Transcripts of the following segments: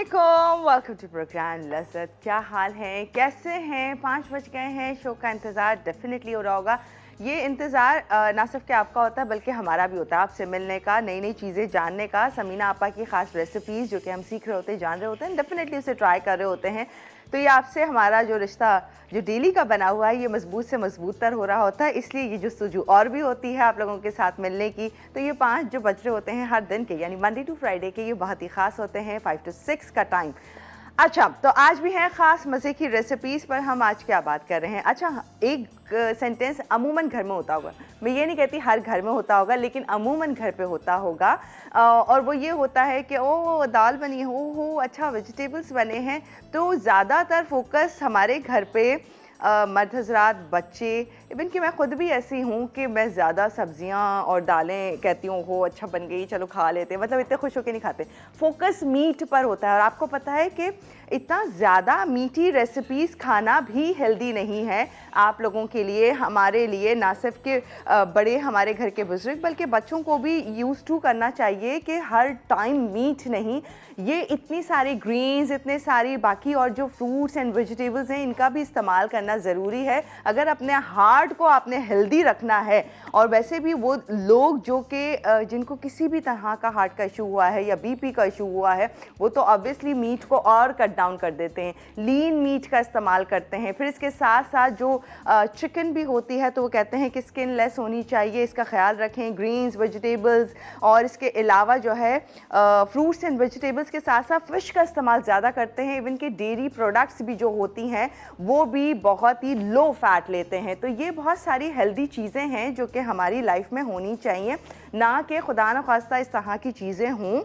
अस्सलामुअलैकुम, welcome to programme लज़्ज़त। क्या हाल है, कैसे हैं? 5 बज गए हैं। शो का इंतज़ार डेफिनेटली हो रहा होगा। ये इंतज़ार ना सिर्फ कि आपका होता है बल्कि हमारा भी होता है, आपसे मिलने का, नई नई चीज़ें जानने का, समीना आपा की ख़ास रेसिपीज़ जो कि हम सीख रहे होते हैं, जान रहे होते हैं, डेफिनेटली उसे ट्राई कर रहे होते हैं। तो ये आपसे हमारा जो रिश्ता जो डेली का बना हुआ है ये मजबूत से मजबूत तर हो रहा होता है। इसलिए ये जस्तजू और भी होती है आप लोगों के साथ मिलने की। तो ये 5 जो बज रहे होते हैं हर दिन के, यानी मंडे टू फ्राइडे के, ये बहुत ही ख़ास होते हैं, 5 to 6 का टाइम। अच्छा, तो आज भी है ख़ास मज़े की रेसिपीज़ पर। हम आज क्या बात कर रहे हैं? अच्छा, एक सेंटेंस अमूमन घर में होता होगा, मैं ये नहीं कहती हर घर में होता होगा, लेकिन अमूमन घर पे होता होगा। और वो ये होता है कि ओ दाल बनी है, हो अच्छा वेजिटेबल्स बने हैं। तो ज़्यादातर फोकस हमारे घर पे मर्द हज़रात, बच्चे, इवन कि मैं ख़ुद भी ऐसी हूँ कि मैं ज़्यादा सब्ज़ियाँ और दालें कहती हूँ हो अच्छा बन गई चलो खा लेते हैं, मतलब इतने खुश होकर नहीं खाते। फोकस मीट पर होता है और आपको पता है कि इतना ज़्यादा मीठी रेसिपीज़ खाना भी हेल्दी नहीं है आप लोगों के लिए, हमारे लिए। ना सिर्फ कि बड़े हमारे घर के बुज़ुर्ग बल्कि बच्चों को भी यूज़ टू करना चाहिए कि हर टाइम मीट नहीं, ये इतनी सारी ग्रीन्स, इतने सारी बाकी और जो फ्रूट्स एंड वेजिटेबल्स हैं इनका भी इस्तेमाल करना ज़रूरी है अगर अपने हार्ट को आपने हेल्दी रखना है। और वैसे भी वो लोग जो कि जिनको किसी भी तरह का हार्ट का इशू हुआ है या बीपी का इशू हुआ है, वो तो ऑब्वियसली मीट को और कट डाउन कर देते हैं, लीन मीट का इस्तेमाल करते हैं। फिर इसके साथ साथ जो चिकन भी होती है तो वो कहते हैं कि स्किन लेस होनी चाहिए, इसका ख्याल रखें। ग्रीन्स, वेजिटेबल्स और इसके अलावा जो है फ्रूट्स एंड वेजिटेबल्स के साथ साथ फ़िश का इस्तेमाल ज़्यादा करते हैं। इवन कि डेयरी प्रोडक्ट्स भी जो होती हैं वो भी बहुत ही लो फैट लेते हैं। तो ये बहुत सारी हेल्दी चीज़ें हैं जो कि हमारी लाइफ में होनी चाहिए, ना कि खुदा न खास्ता इस तरह की चीज़ें हों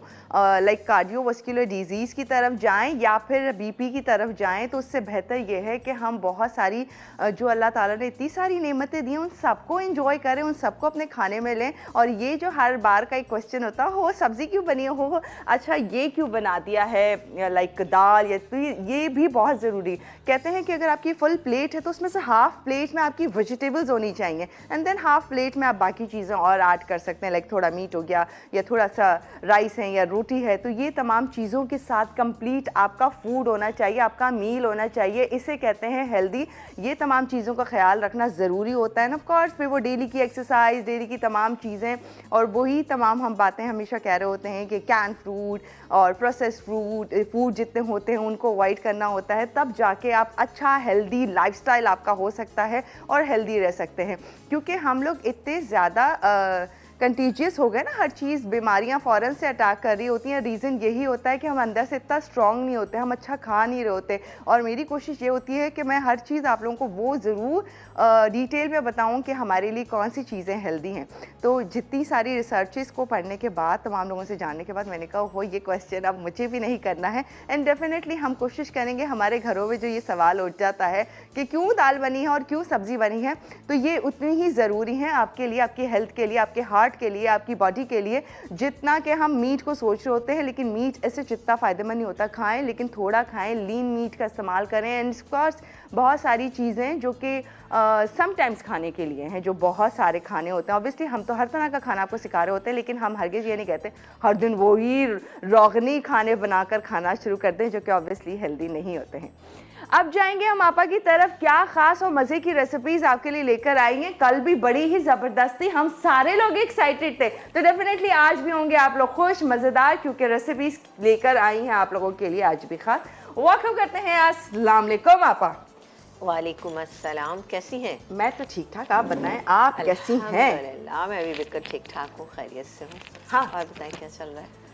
लाइक कार्डियोवास्कुलर डिजीज़ की तरफ जाएं या फिर बीपी की तरफ जाएं। तो उससे बेहतर ये है कि हम बहुत सारी जो अल्लाह ताला ने इतनी सारी नेमतें दी हैं उन सबको एंजॉय करें, उन सबको अपने खाने में लें। और ये जो हर बार का एक क्वेश्चन होता हो सब्ज़ी क्यों बनी हो, अच्छा ये क्यों बना दिया है लाइक दाल, या तो ये भी बहुत ज़रूरी। कहते हैं कि अगर आपकी फुल प्लेट है तो उसमें से हाफ़ प्लेट में आपकी वेजिटेबल्स होनी चाहिए एंड देन हाफ़ प्लेट में आप बाकी चीज़ें और ऐड कर सकते हैं, लाइक थोड़ा मीट हो गया या थोड़ा सा राइस है या रोटी है। तो ये तमाम चीज़ों के साथ कंप्लीट आपका फूड होना चाहिए, आपका मील होना चाहिए, इसे कहते हैं हेल्दी। ये तमाम चीज़ों का ख्याल रखना ज़रूरी होता है ना। ऑफ कोर्स फिर वो डेली की एक्सरसाइज, डेली की तमाम चीज़ें और वही तमाम हम बातें हमेशा कह रहे होते हैं कि कैन फ्रूट और प्रोसेस फूड जितने होते हैं उनको अवॉइड करना होता है, तब जाके आप अच्छा हेल्दी लाइफस्टाइल आपका हो सकता है और हेल्दी रह सकते हैं। क्योंकि हम लोग इतने ज़्यादा कंटीजियस हो गए ना, हर चीज़ बीमारियां फ़ौरन से अटैक कर रही होती हैं। रीज़न यही होता है कि हम अंदर से इतना स्ट्रॉन्ग नहीं होते, हम अच्छा खा नहीं रहे होते। और मेरी कोशिश ये होती है कि मैं हर चीज़ आप लोगों को वो ज़रूर डिटेल में बताऊं कि हमारे लिए कौन सी चीज़ें हेल्दी हैं। तो जितनी सारी रिसर्चेस को पढ़ने के बाद, तमाम लोगों से जानने के बाद मैंने कहा हो ये क्वेश्चन अब मुझे भी नहीं करना है। एंड डेफिनेटली हम कोशिश करेंगे हमारे घरों में जो ये सवाल उठ जाता है कि क्यों दाल बनी है और क्यों सब्ज़ी बनी है, तो ये उतनी ही ज़रूरी है आपके लिए, आपकी हेल्थ के लिए, आपके हार्ट के लिए, आपकी बॉडी के लिए, जितना कि हम मीट को सोच रहे होते हैं। लेकिन मीट ऐसे जितना फ़ायदेमंद नहीं होता, खाएं लेकिन थोड़ा खाएं, लीन मीट का इस्तेमाल करें। एंड ऑफ कोर्स बहुत सारी चीज़ें जो कि समटाइम्स खाने के लिए हैं, जो बहुत सारे खाने होते हैं। ऑब्वियसली हम तो हर तरह का खाना आपको सिखा रहे होते हैं, लेकिन हम हरगिज़ ये नहीं कहते हर दिन वही रोगनी खाने बनाकर खाना शुरू कर दें जो कि ऑब्वियसली हेल्दी नहीं होते हैं। अब जाएंगे हम आपा की तरफ, क्या खास और मज़े की रेसिपीज़ आपके लिए लेकर आई हैं। कल भी बड़ी ही ज़बरदस्त थी, हम सारे लोग एक्साइटेड थे, तो डेफिनेटली आज भी होंगे आप लोग खुश, मज़ेदार, क्योंकि रेसिपीज़ लेकर आई हैं आप लोगों के लिए आज भी खास। वेलकम करते हैं, अस्सलाम वालेकुम आपा। वालेकुम अस्सलाम, कैसी हैं? मैं तो ठीक ठाक, आप बताएं आप कैसी हैं? अल्हम्दुलिल्लाह, मैं भी बिल्कुल ठीक ठाक हूँ, खैरियत से हूँ। हाँ, और बताएं क्या चल रहा है?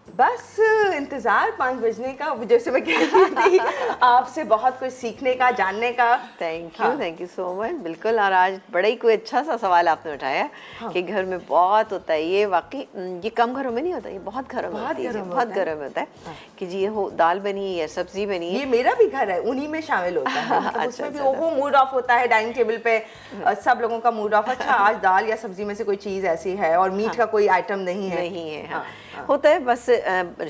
बस इंतज़ार 5 बजने का, जैसे मैं कह रही थी आपसे बहुत कुछ सीखने का, जानने का। Thank you so much. बिल्कुल, और आज बड़ा ही कोई अच्छा सा सवाल आपने उठाया कि घर में बहुत होता है ये, वाकई ये कम घरों में नहीं होता, ये बहुत घरों में होता है, बहुत घरों में होता है कि जी ये हो दाल बनी है या सब्जी बनी है। ये मेरा भी घर है, उन्हीं में शामिल होता है। मतलब उसमें भी वो मूड ऑफ होता है डाइनिंग टेबल पे, सब लोगों का मूड ऑफ, अच्छा आज दाल या सब्जी में से कोई चीज़ ऐसी है और मीट का कोई आइटम नहीं है। होता है, बस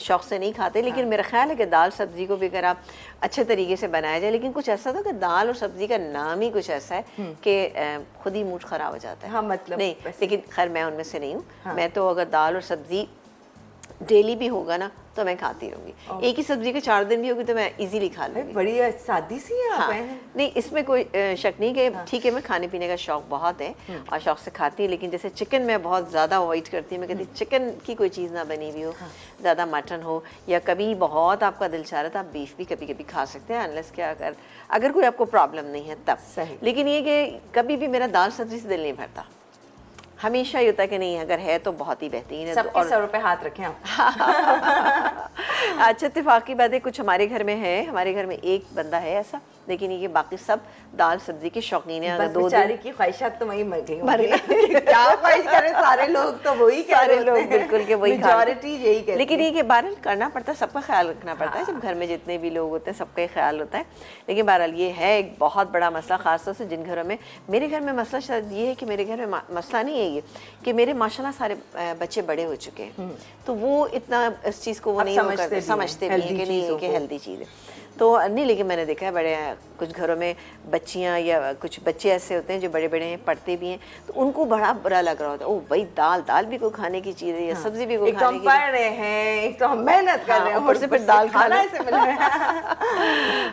शौक से नहीं खाते। लेकिन मेरा ख्याल है कि दाल सब्जी को भी अगर आप अच्छे तरीके से बनाया जाए, लेकिन कुछ ऐसा था कि दाल और सब्जी का नाम ही कुछ ऐसा है कि खुद ही मूड ख़राब हो जाता है। हाँ, मतलब नहीं, लेकिन खैर मैं उनमें से नहीं हूँ। मैं तो अगर दाल और सब्जी डेली भी होगा ना तो मैं खाती रहूँगी। एक ही सब्जी के 4 दिन भी होगी तो मैं इजीली खा लूँगी। बड़ी सादी सी है आप। हाँ, नहीं इसमें कोई शक नहीं कि ठीक है, मैं खाने पीने का शौक बहुत है और शौक से खाती हूँ, लेकिन जैसे चिकन मैं बहुत ज़्यादा अवॉइड करती हूँ। मैं कहती चिकन की कोई चीज़ ना बनी हुई हो, ज़्यादा मटन हो, या कभी बहुत आपका दिल चाह रहा था आप बीफ भी कभी कभी खा सकते हैं, अनलेस क्या अगर कोई आपको प्रॉब्लम नहीं है तब। लेकिन ये कि कभी भी मेरा दाल सब्जी से दिल नहीं भरता, हमेशा ये होता है कि नहीं अगर है तो बहुत ही बेहतरीन है। सबके सरों पे हाथ रखें आप। अच्छा, इत्तेफाकी बात है, कुछ हमारे घर में है, हमारे घर में एक बंदा है ऐसा, लेकिन ये बाकी सब दाल सब्जी के शौकीन है। बस बेचारे की ख्वाहिशात तो वही मर गई। क्या ख्वाहिश करें, सारे लोग तो वही कह रहे होते हैं, बिल्कुल के वही मेजॉरिटी यही कहती है। लेकिन ये कि बहरहाल करना पड़ता है, सबका ख्याल रखना पड़ता है। जब घर में जितने भी लोग होते हैं सबका ही ख्याल होता है। लेकिन बहरहाल ये है एक बहुत बड़ा मसला, खासतौर से जिन घरों में, मेरे घर में मसला शायद ये है कि मेरे घर में मसला नहीं है ये कि मेरे माशाल्लाह सारे बच्चे बड़े हो चुके हैं, तो वो इतना इस चीज़ को वो नहीं समझते भी हैं कि नहीं कि हेल्दी चीज़ है तो नहीं। लेकिन मैंने देखा है बड़े कुछ घरों में बच्चियां या कुछ बच्चे ऐसे होते हैं जो बड़े बड़े हैं, पढ़ते भी हैं, तो उनको बड़ा बुरा लग रहा होता है, ओ भाई दाल भी कोई खाने की चीज़ है या सब्जी भी कोई खाने की। पढ़ रहे हैं, एक तो हम मेहनत कर रहे हैं, ऊपर से फिर दाल खाना से मिल रहा है।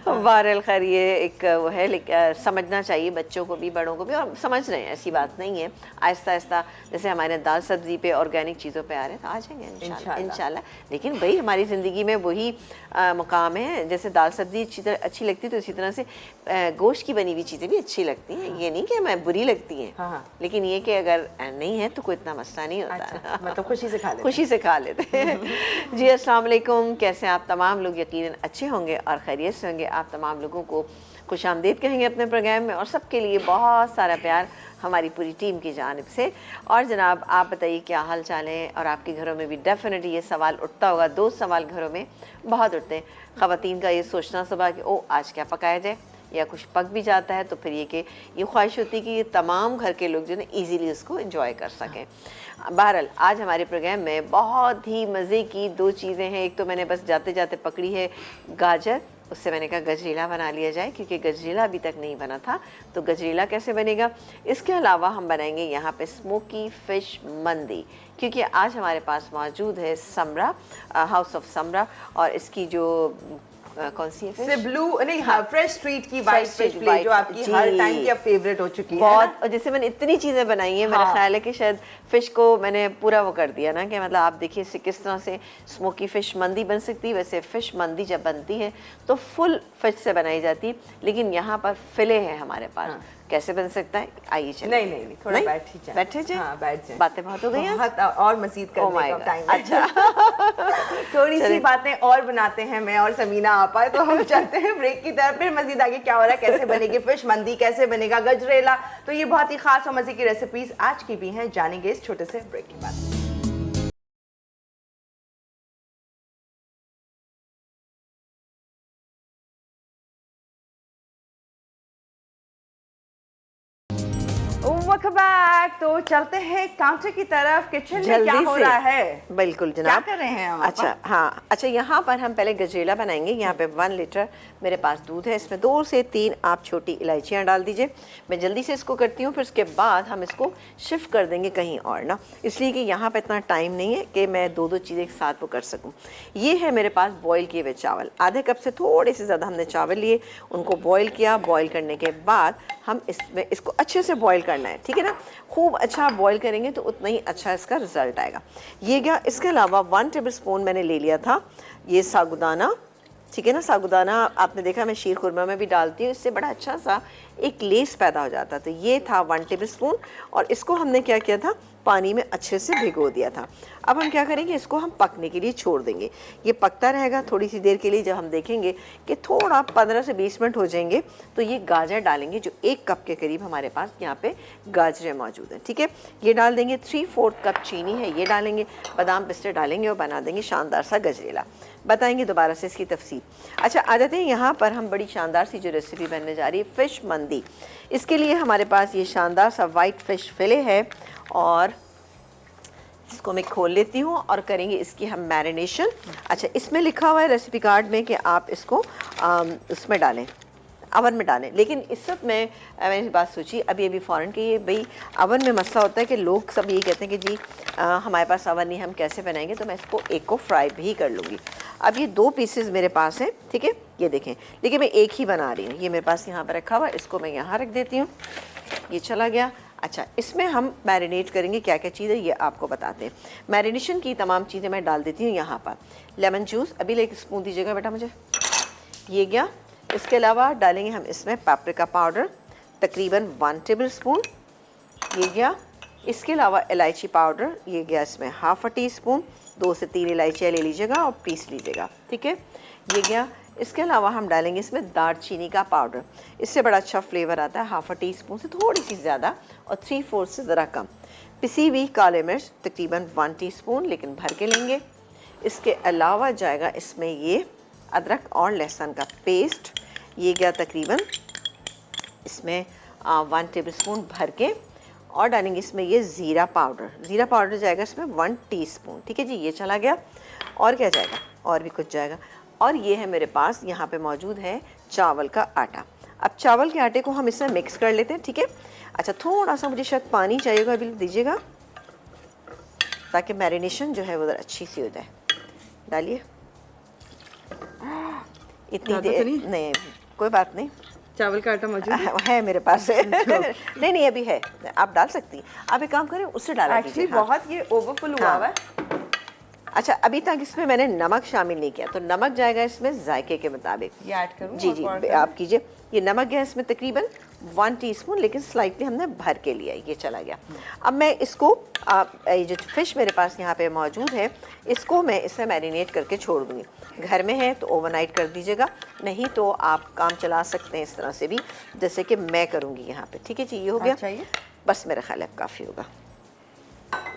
बहरहाल खैर ये एक वो है, लेकिन समझना चाहिए बच्चों को भी बड़ों को भी, और समझ रहे हैं, ऐसी बात नहीं है। आहिस्ता आहिस्ता जैसे हमारे दाल सब्जी पे ऑर्गेनिक चीज़ों पे आ रहे हैं तो आ जाएंगे इंशाल्लाह। लेकिन भाई हमारी ज़िंदगी में वही मुकाम है, जैसे दाल सब्जी अच्छी लगती है तो इसी तरह से गोश्त की बनी हुई चीज़ें भी अच्छी लगती हैं। ये नहीं कि हमें बुरी लगती हैं, लेकिन ये कि अगर नहीं है तो कोई इतना मसला नहीं होता। अच्छा, मतलब खुशी से खा लेते हैं। जी अस्सलाम वालेकुम, कैसे आप तमाम लोग? यकीनन अच्छे होंगे और खैरियत से होंगे। आप तमाम लोगों को खुशामदीद कहेंगे अपने प्रोग्राम में, और सबके लिए बहुत सारा प्यार हमारी पूरी टीम की जानिब से। और जनाब आप बताइए क्या हाल चाल है, और आपके घरों में भी डेफिनेटली ये सवाल उठता होगा। 2 सवाल घरों में बहुत उठते हैं। ख़वातीन का ये सोचना सुबह कि ओ आज क्या पकाया जाए, या कुछ पक भी जाता है तो फिर ये कि ये ख्वाहिश होती है कि ये तमाम घर के लोग जो है ईज़िली उसको एंजॉय कर सकें। बहरहाल आज हमारे प्रोग्राम में बहुत ही मज़े की 2 चीज़ें हैं। एक तो मैंने बस जाते जाते पकड़ी है गाजर, उससे मैंने कहा गजरेला बना लिया जाए, क्योंकि गजरेला अभी तक नहीं बना था, तो गजरेला कैसे बनेगा। इसके अलावा हम बनाएंगे यहाँ पे स्मोकी फ़िश मंदी, क्योंकि आज हमारे पास मौजूद है समरा, हाउस ऑफ समरा, और इसकी जो कौन सी है ब्लू नहीं, हाँ, फ्रेश स्ट्रीट की वाइट फिश फ्ले जो आपकी हर टाइम की फेवरेट हो चुकी है बहुत। और जैसे मैंने इतनी चीज़ें बनाई हैं, मेरा ख्याल है कि शायद फ़िश को मैंने पूरा वो कर दिया ना, कि मतलब आप देखिए इससे किस तरह से स्मोकी फ़िश मंदी बन सकती है। वैसे फ़िश मंदी जब बनती है तो फुल फिश से बनाई जाती है, लेकिन यहाँ पर फिले है हमारे पास। कैसे बन सकता है, आइए चलिए। नहीं थोड़ा बैठे जाए। हाँ, बैठ जाए। बातें बहुत हो गई हैं, और मज़ीद करने का टाइम। अच्छा थोड़ी सी बातें और बनाते हैं, मैं और समीना आपा, तो हम चलते हैं ब्रेक की तरफ। फिर मज़ीद आगे क्या हो रहा है, कैसे बनेगी फिश मंदी, कैसे बनेगा गजरेला, तो ये बहुत ही खास और मज़े की रेसिपीज आज की भी हैं, जानेंगे इस छोटे से ब्रेक के बाद। Welcome back. तो चलते हैं काउंटर की तरफ, किचन में क्या हो रहा है। बिल्कुल जनाब, क्या कर रहे हैं हम? अच्छा हाँ, अच्छा यहाँ पर हम पहले गजरेला बनाएंगे। यहाँ पे 1 लीटर मेरे पास दूध है, इसमें 2 से 3 आप छोटी इलायचियाँ डाल दीजिए। मैं जल्दी से इसको करती हूँ, फिर उसके बाद हम इसको शिफ्ट कर देंगे कहीं और ना, इसलिए कि यहाँ पे इतना टाइम नहीं है कि मैं 2 चीज़ें एक साथ वो कर सकूँ। ये है मेरे पास बॉयल किए हुए चावल, आधे कप से थोड़े से ज़्यादा हमने चावल लिए, उनको बॉयल किया। बॉयल करने के बाद हम इसको अच्छे से बॉयल करना है, ठीक है ना। खूब अच्छा बॉयल करेंगे तो उतना ही अच्छा इसका रिजल्ट आएगा। ये क्या, इसके अलावा 1 टेबलस्पून मैंने ले लिया था ये साबुदाना, ठीक है ना। साबुदाना आपने देखा मैं शीर खुरमा में भी डालती हूँ, इससे बड़ा अच्छा सा एक लेस पैदा हो जाता। तो ये था 1 टेबलस्पून, और इसको हमने क्या किया था, पानी में अच्छे से भिगो दिया था। अब हम क्या करेंगे, इसको हम पकने के लिए छोड़ देंगे। ये पकता रहेगा थोड़ी सी देर के लिए। जब हम देखेंगे कि थोड़ा 15 से 20 मिनट हो जाएंगे तो ये गाजर डालेंगे, जो 1 कप के करीब हमारे पास यहाँ पे गाजरें मौजूद हैं, ठीक है। ये डाल देंगे। 3/4 कप चीनी है, ये डालेंगे। बादाम पिस्ते डालेंगे और बना देंगे शानदार सा गजरेला। बताएंगे दोबारा से इसकी तफसील। अच्छा आ जाते हैं यहाँ पर, हम बड़ी शानदार सी जो रेसिपी बनने जा रही है फ़िश मंदी। इसके लिए हमारे पास ये शानदार सा वाइट फ़िश फिले है, और इसको मैं खोल लेती हूँ और करेंगे इसकी हम मैरिनेशन। अच्छा, इसमें लिखा हुआ है रेसिपी कार्ड में कि आप इसको उसमें डालें, अवन में डालें। लेकिन इस वक्त मैंने इस बात सोची अभी फ़ौरन कि ये भाई अवन में मसला होता है कि लोग सब ये कहते हैं कि जी हमारे पास अवन नहीं, हम कैसे बनाएंगे, तो मैं इसको एक को फ्राई भी कर लूँगी। अब ये 2 पीसेस मेरे पास हैं, ठीक है, ये देखें, लेकिन मैं एक ही बना रही हूँ। ये मेरे पास यहाँ पर रखा हुआ है, इसको मैं यहाँ रख देती हूँ, ये चला गया। अच्छा, इसमें हम मैरिनेट करेंगे क्या क्या चीज़ है ये आपको बताते हैं। मैरिनेशन की तमाम चीज़ें मैं डाल देती हूँ यहाँ पर। लेमन जूस अभी एक स्पून दीजिएगा बेटा मुझे, ये गया। इसके अलावा डालेंगे हम इसमें पापरिका पाउडर तकरीबन 1 टेबल स्पून, ये गया। इसके अलावा इलायची पाउडर, ये गया इसमें ½ टीस्पून, 2 से 3 इलायचियाँ ले लीजिएगा और पीस लीजिएगा, ठीक है, ये गया। इसके अलावा हम डालेंगे इसमें दालचीनी का पाउडर, इससे बड़ा अच्छा फ्लेवर आता है, ½ टीस्पून से थोड़ी सी ज़्यादा और 3/4 से ज़रा कम। पिसी हुई काले मिर्च तकरीबन 1 टीस्पून, लेकिन भर के लेंगे। इसके अलावा जाएगा इसमें ये अदरक और लहसुन का पेस्ट, ये गया तकरीबन इसमें 1 टेबल स्पून भर के, और डालेंगे इसमें ये ज़ीरा पाउडर जाएगा इसमें 1 टीस्पून, ठीक है जी, ये चला गया। और क्या जाएगा, और भी कुछ जाएगा। और ये है मेरे पास यहाँ पे मौजूद है चावल का आटा। अब चावल के आटे को हम इसमें मिक्स कर लेते हैं, ठीक है। अच्छा, थोड़ा सा मुझे शायद पानी चाहिएगा, अभी दीजिएगा, ताकि मैरिनेशन जो है वो अच्छी सी हो जाए। डालिए, इतनी देर नहीं, कोई बात नहीं, चावल का आटा मौजूद है मेरे पास नहीं अभी है, आप डाल सकती हैं। आप एक काम करें, उससे डाला कीजिए। बहुत ये ओवरफुल हुआ हुआ है। अच्छा, अभी तक इसमें मैंने नमक शामिल नहीं किया, तो नमक जाएगा इसमें जायके के मुताबिक। ये ऐड करूँ? जी, आप कीजिए। ये नमक गया इसमें तकरीबन 1 टीस्पून, लेकिन स्लाइटली हमने भर के लिया, ये चला गया। अब मैं इसको ये जो फिश मेरे पास यहाँ पे मौजूद है, इसको मैं इसमें मैरिनेट करके छोड़ दूँगी। घर में है तो ओवरनाइट कर दीजिएगा, नहीं तो आप काम चला सकते हैं इस तरह से भी, जैसे कि मैं करूँगी यहाँ पे, ठीक है जी। ये हो गया। चाहिए बस मेरा ख्याल है काफ़ी होगा।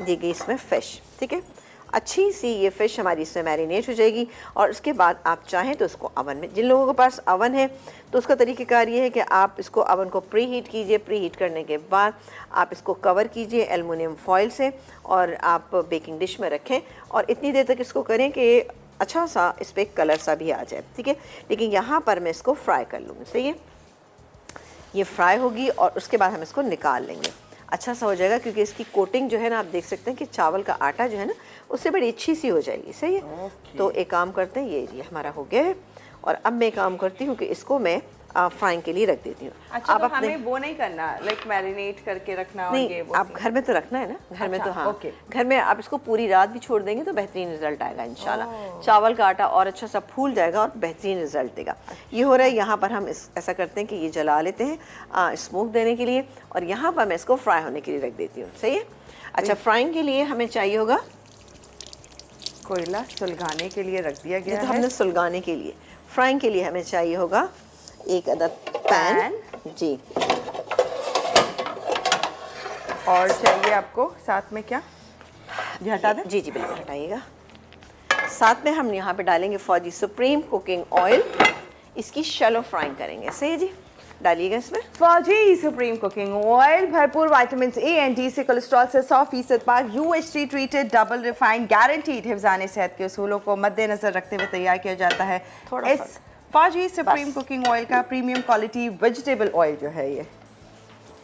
दी गई इसमें फ़िश, ठीक है, अच्छी सी ये फ़िश हमारी इसमें मैरिनेट हो जाएगी। और उसके बाद आप चाहें तो इसको अवन में, जिन लोगों के पास अवन है तो उसका तरीक़ेकार ये है कि आप इसको अवन को प्री हीट कीजिए। प्री हीट करने के बाद आप इसको कवर कीजिए एलुमिनियम फॉइल से, और आप बेकिंग डिश में रखें, और इतनी देर तक इसको करें कि अच्छा सा इस पर कलर सा भी आ जाए, ठीक है। लेकिन यहाँ पर मैं इसको फ्राई कर लूँगी, सही है। ये फ्राई होगी और उसके बाद हम इसको निकाल लेंगे, अच्छा सा हो जाएगा, क्योंकि इसकी कोटिंग जो है ना, आप देख सकते हैं कि चावल का आटा जो है ना, उससे बड़ी अच्छी सी हो जाएगी, सही है। तो एक काम करते हैं, ये हमारा हो गया है। और अब मैं काम करती हूँ कि इसको मैं फ्राइंग के लिए रख देती हूँ। अच्छा, तो हमें वो नहीं करना, लाइक मैरिनेट करके रखना? नहीं, और ये वो आप घर में तो रखना है ना, घर में तो हाँ, ओके। घर में आप इसको पूरी रात भी छोड़ देंगे तो बेहतरीन रिजल्ट आएगा इंशाल्लाह। चावल का आटा और अच्छा सा फूल जाएगा और बेहतरीन रिजल्ट देगा। ये हो रहा है। यहाँ पर हम ऐसा करते हैं कि ये जला लेते हैं स्मोक देने के लिए, और यहाँ पर मैं इसको फ्राई होने के लिए रख देती हूँ, सही है। अच्छा, फ्राइंग के लिए हमें चाहिए होगा कोयला, सुलगाने के लिए रख दिया गया है। तो हमने सुलगाने के लिए, फ्राइंग के लिए हमें चाहिए होगा 1 अदद पैन जी। और चाहिए आपको साथ में क्या, ये हटा दें? जी बिल्कुल हटाइएगा। साथ में हम यहाँ पे डालेंगे फौजी सुप्रीम कुकिंग ऑयल, इसकी शैलो फ्राइंग करेंगे, सही जी। डालिएगा इसमें फौजी सुप्रीम कुकिंग ऑयल, भरपूर विटामिन ए एंड डी से, कोलेस्ट्रॉल से 100% पाक, UHT treated, double refined, guaranteed हिफ्ज़ाने सेहत के उसूलों को मद्देनजर रखते हुए तैयार किया जाता है। इस फौजी सुप्रीम कुकिंग ऑयल का प्रीमियम क्वालिटी वेजिटेबल ऑयल जो है ये,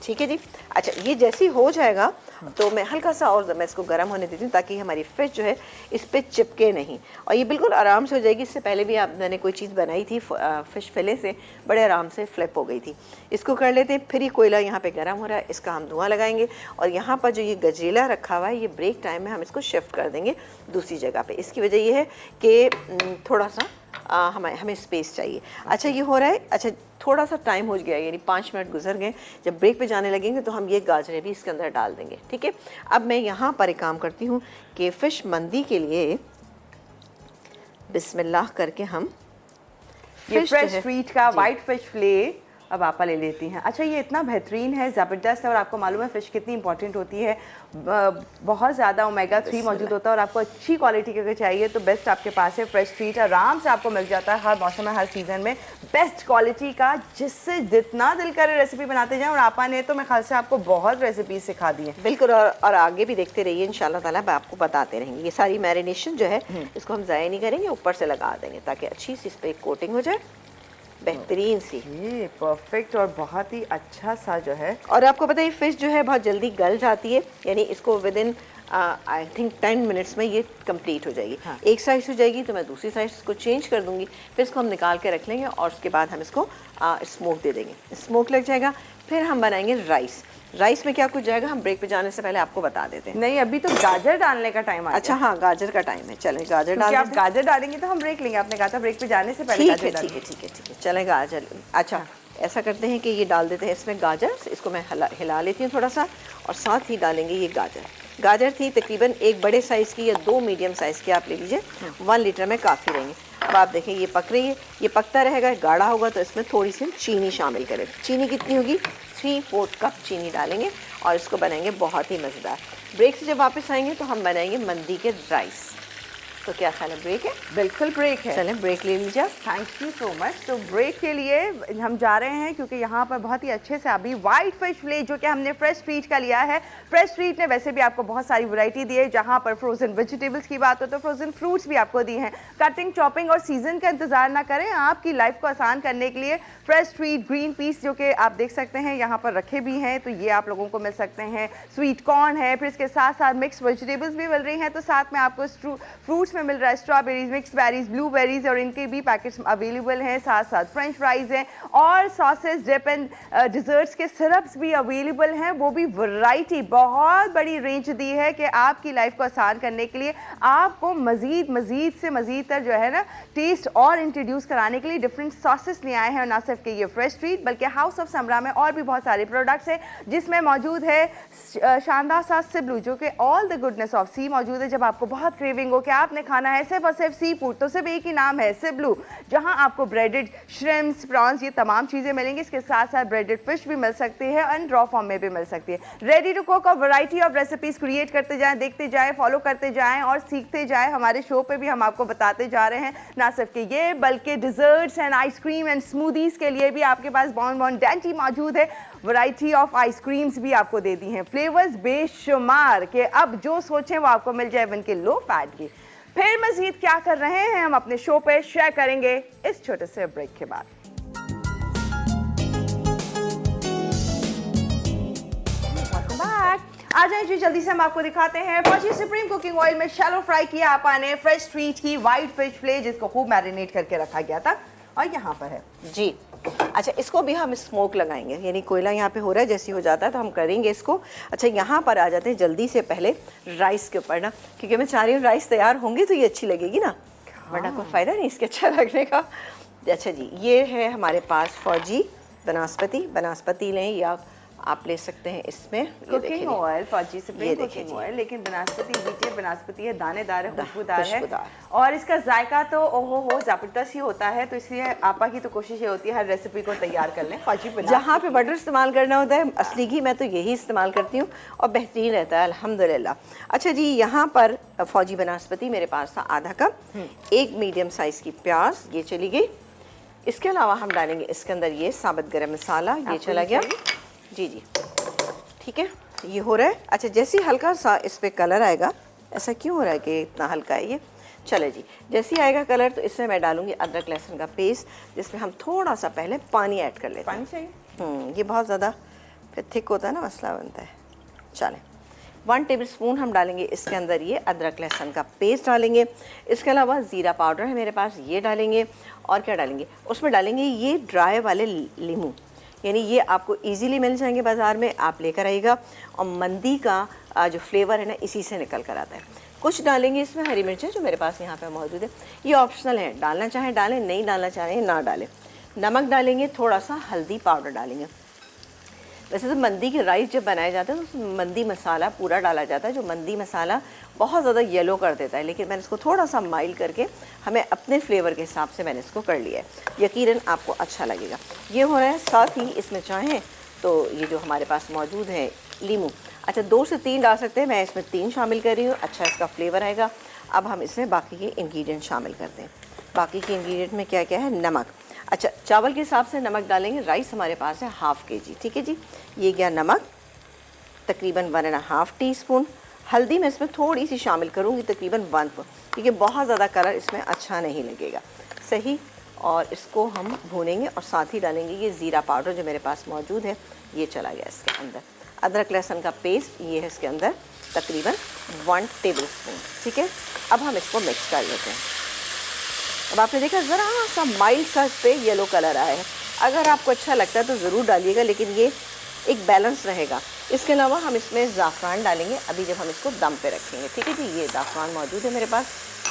ठीक है जी। अच्छा, ये जैसे ही हो जाएगा तो मैं हल्का सा और मैं इसको गर्म होने देती हूँ, ताकि हमारी फिश जो है इस पे चिपके नहीं, और ये बिल्कुल आराम से हो जाएगी। इससे पहले भी मैंने कोई चीज़ बनाई थी फ़िश फिले से, बड़े आराम से फ्लिप हो गई थी। इसको कर लेते हैं। फिर ये कोयला यहाँ पे गर्म हो रहा है, इसका हम धुआं लगाएंगे, और यहाँ पर जो ये गजरेला रखा हुआ है, ये ब्रेक टाइम में हम इसको शिफ्ट कर देंगे दूसरी जगह पर। इसकी वजह ये है कि थोड़ा सा हमें स्पेस चाहिए। अच्छा, ये हो रहा है। अच्छा, थोड़ा सा टाइम हो गया, यानी 5 मिनट गुजर गए। जब ब्रेक पे जाने लगेंगे तो हम ये गाजरें भी इसके अंदर डाल देंगे, ठीक है। अब मैं यहाँ पर एक काम करती हूँ कि फ़िश मंदी के लिए बिस्मिल्लाह करके हम ये फ्रेश ट्रीट का वाइट फिश फिले अब आपा ले लेती हैं। अच्छा, ये इतना बेहतरीन है, ज़बरदस्त है, और आपको मालूम है फ़िश कितनी इंपॉर्टेंट होती है। बहुत ज़्यादा ओमेगा 3 मौजूद होता है, और आपको अच्छी क्वालिटी का चाहिए तो बेस्ट आपके पास है फ्रेश ट्रीट। आराम से आपको मिल जाता है हर मौसम में, हर सीज़न में, बेस्ट क्वालिटी का, जिससे जितना दिल करे रेसिपी बनाते जाएँ। और आपा ने तो मैं ख्याल से आपको बहुत रेसिपी सिखा दी है। बिल्कुल, और आगे भी देखते रहिए इंशाल्लाह ताला, मैं आपको बताते रहेंगे। ये सारी मैरिनेशन जो है इसको हम ज़ाया नहीं करेंगे, ऊपर से लगा देंगे ताकि अच्छी सी इस पर कोटिंग हो जाए। बेहतरीन सी। ये परफेक्ट और बहुत ही अच्छा सा जो है। और आपको पता है फिश जो है बहुत जल्दी गल जाती है, यानी इसको with in I think 10 minutes में ये कंप्लीट हो जाएगी। हाँ। एक साइड हो जाएगी तो मैं दूसरी साइड को चेंज कर दूंगी, फिर इसको हम निकाल के रख लेंगे और उसके बाद हम इसको स्मोक दे देंगे। स्मोक लग जाएगा, फिर हम बनाएंगे राइस। राइस में क्या कुछ जाएगा हम ब्रेक पे जाने से पहले आपको बता देते हैं। नहीं, अभी तो गाजर डालने का टाइम आ गया। अच्छा हाँ, गाजर का टाइम है, चलें गाजर डाल आप गाजर डालेंगे तो हम ब्रेक लेंगे, आपने कहा था ब्रेक पे जाने से पहले ठीक गाजर है डालेंगे। ठीक है ठीक है ठीक है, चलें गाजर। अच्छा ऐसा करते हैं कि ये डाल देते हैं इसमें गाजर, इसको मैं हिला लेती हूँ थोड़ा सा, और साथ ही डालेंगे ये गाजर। गाजर थी तकरीबन एक बड़े साइज़ की या 2 मीडियम साइज़ की आप ले लीजिए, 1 लीटर में काफ़ी रहेंगे। अब आप देखें ये पक रही है, ये पकता रहेगा, गाढ़ा होगा तो इसमें थोड़ी सी चीनी शामिल करें। चीनी कितनी होगी? 3/4 कप चीनी डालेंगे और इसको बनाएंगे बहुत ही मज़ेदार। ब्रेक से जब वापस आएंगे तो हम बनाएंगे मंदी के राइस। तो क्या ख्याल है, ब्रेक है? बिल्कुल ब्रेक है। चलें ब्रेक ले लीजिए। Thank you so much. तो ब्रेक के लिए हम जा रहे हैं क्योंकि यहाँ पर बहुत ही अच्छे से अभी वाइट फिश फिले जो कि हमने फ्रेश स्ट्रीट का लिया है। फ्रेश स्ट्रीट ने वैसे भी आपको बहुत सारी वैरायटी दी है, जहाँ पर फ्रोजन वेजिटेबल्स की बात हो तो फ्रोजन फ्रूट्स भी आपको दी हैं। कटिंग, चॉपिंग और सीजन का इंतजार ना करें, आपकी लाइफ को आसान करने के लिए फ्रेश स्ट्रीट ग्रीन पीस जो कि आप देख सकते हैं यहाँ पर रखे भी हैं, तो ये आप लोगों को मिल सकते हैं। स्वीट कॉर्न है, फिर इसके साथ साथ मिक्स वेजिटेबल्स भी मिल रही हैं, तो साथ में आपको फ्रूट्स में मिल रहा है स्ट्रॉबेरीज, मिक्स बेरीज, ब्लूबेरीज और इनके भी पैकेट्स अवेलेबल हैं। साथ साथ फ्रेंच फ्राइज हैं और सॉसेस, डिप एंड डिजर्ट्स के सिरप्स भी अवेलेबल हैं, वो भी वैरायटी बहुत बड़ी रेंज दी है कि आपकी लाइफ को आसान करने के लिए आपको मजीद से मजीद तर जो है ना टेस्ट और इंट्रोड्यूस कराने के लिए डिफरेंट सॉसेस ले आए हैं। ना सिर्फ कि ये फ्रेश स्ट्रीट बल्कि हाउस ऑफ समरा में और भी बहुत सारे प्रोडक्ट्स हैं, जिसमें मौजूद है शानदार सा सिबलू जो कि ऑल द गुडनेस ऑफ सी मौजूद है। जब आपको बहुत क्रेविंग हो कि आपने खाना है सिर्फ और सिर्फ सी फूड, तो सिर्फ एक ही नाम है सिबलू, जहां आपको ब्रेडेड श्रिम्प्स, प्रॉन्स, ये तमाम चीज़ें मिलेंगी। इसके साथ साथ ब्रेडेड फिश भी मिल सकती है एंड रॉ फॉर्म में भी मिल सकती है। रेडी टू कुक और वैरायटी ऑफ रेसिपीज क्रिएट करते जाएं, देखते जाएं, फॉलो करते जाएं और सीखते जाएं। हमारे शो पे भी हम आपको बताते जा रहे हैं ना सिर्फ कि ये बल्कि desserts and ice cream and smoothies के लिए भी आपके पास बॉन डेंटी मौजूद है। वैरायटी ऑफ आइसक्रीम्स भी आपको दे दी हैं, फ्लेवर्स बेशुमार के अब जो सोचें वो आपको मिल जाए इनके लो फैट की। फिर मजीद क्या कर रहे हैं हम अपने शो पे शेयर करेंगे इस छोटे से ब्रेक के बाद। आ जाए जी, जल्दी से हम आपको दिखाते हैं फौजी सुप्रीम कुकिंग ऑयल में शैलो फ्राई किया आपने फ्रेश स्ट्रीट की वाइट फिश फिले, जिसको खूब मैरिनेट करके रखा गया था और यहाँ पर है जी। अच्छा इसको भी हम स्मोक लगाएंगे, यानी कोयला यहाँ पे हो रहा है, जैसे हो जाता है तो हम करेंगे इसको। अच्छा यहाँ पर आ जाते हैं जल्दी से पहले राइस के ऊपर ना, क्योंकि मैं चाह रही हूँ राइस तैयार होंगे तो ये अच्छी लगेगी ना, वरना कोई फ़ायदा नहीं इसके अच्छा लगने का। अच्छा जी, ये है हमारे पास फौजी बनास्पति लें या आप ले सकते हैं इसमें कुकिंग ऑयल, फौजी सुप्रीम कुकिंग ऑयल, लेकिन बनास्पति है, दानेदार है, खुशबूदार है और इसका जायका तो ओहो हो जबरदस्त ही होता है। तो इसलिए आपा की तो कोशिश ये होती है हर रेसिपी को तैयार कर लें फौजी। जहाँ पे बटर इस्तेमाल करना होता है असली घी मैं तो यही इस्तेमाल करती हूँ और बेहतरीन रहता है अल्हम्दुलिल्लाह। अच्छा जी, यहाँ पर फौजी बनास्पति मेरे पास था आधा कप, 1 मीडियम साइज़ की प्याज ये चली गई। इसके अलावा हम डालेंगे इसके अंदर ये साबुत गरम मसाला, ये चला गया जी जी, ठीक है ये हो रहा है। अच्छा जैसे ही हल्का सा इस पर कलर आएगा, ऐसा क्यों हो रहा है कि इतना हल्का है ये, चले जी, जैसे ही आएगा कलर तो इसमें मैं डालूंगी अदरक लहसुन का पेस्ट, जिसमें हम थोड़ा सा पहले पानी ऐड कर लेते हैं। पानी चाहिए? ये बहुत ज़्यादा फिर थिक होता है ना, मसला बनता है। चलें 1 टेबलस्पून हम डालेंगे इसके अंदर ये अदरक लहसुन का पेस्ट डालेंगे। इसके अलावा ज़ीरा पाउडर है मेरे पास, ये डालेंगे। और क्या डालेंगे उसमें, डालेंगे ये ड्राई वाले लीमू, यानी ये आपको इजीली मिल जाएंगे बाज़ार में, आप लेकर आइएगा। और मंदी का जो फ्लेवर है ना इसी से निकल कर आता है। कुछ डालेंगे इसमें हरी मिर्चें जो मेरे पास यहाँ पे मौजूद है, ये ऑप्शनल है, डालना चाहें डालें, नहीं डालना चाहें ना डालें। नमक डालेंगे, थोड़ा सा हल्दी पाउडर डालेंगे। वैसे तो मंदी के राइस जब बनाए जाते हैं तो उसमें मंदी मसाला पूरा डाला जाता है, जो मंदी मसाला बहुत ज़्यादा येलो कर देता है, लेकिन मैंने इसको थोड़ा सा माइल्ड करके हमें अपने फ्लेवर के हिसाब से मैंने इसको कर लिया है। यकीनन आपको अच्छा लगेगा। ये हो रहा है, साथ ही इसमें चाहें तो ये जो हमारे पास मौजूद है लीमू, अच्छा 2 से 3 डाल सकते हैं, मैं इसमें 3 शामिल कर रही हूँ, अच्छा इसका फ्लेवर आएगा। अब हम इसमें बाकी के इंग्रेडिएंट शामिल करते हैं। बाकी के इंग्रेडिएंट में क्या क्या है, नमक, अच्छा चावल के हिसाब से नमक डालेंगे। राइस हमारे पास है 1/2 kg, ठीक है जी। ये गया नमक तकरीबन 1.5 टीस्पून। हल्दी मैं इसमें थोड़ी सी शामिल करूँगी, तकरीबन 1, क्योंकि बहुत ज़्यादा कलर इसमें अच्छा नहीं लगेगा। सही और इसको हम भूनेंगे और साथ ही डालेंगे ये ज़ीरा पाउडर जो मेरे पास मौजूद है, ये चला गया इसके अंदर। अदरक लहसुन का पेस्ट ये है इसके अंदर तकरीबन 1 टेबलस्पून। ठीक है, अब हम इसको मिक्स कर लेते हैं। अब आपने देखा ज़रा सा माइल्ड सा इस पर येलो कलर आया है, अगर आपको अच्छा लगता है तो ज़रूर डालिएगा, लेकिन ये एक बैलेंस रहेगा। इसके अलावा हम इसमें ज़ाफ़रान डालेंगे अभी जब हम इसको दम पे रखेंगे। ठीक है जी, ये ज़ाफ़रान मौजूद है मेरे पास,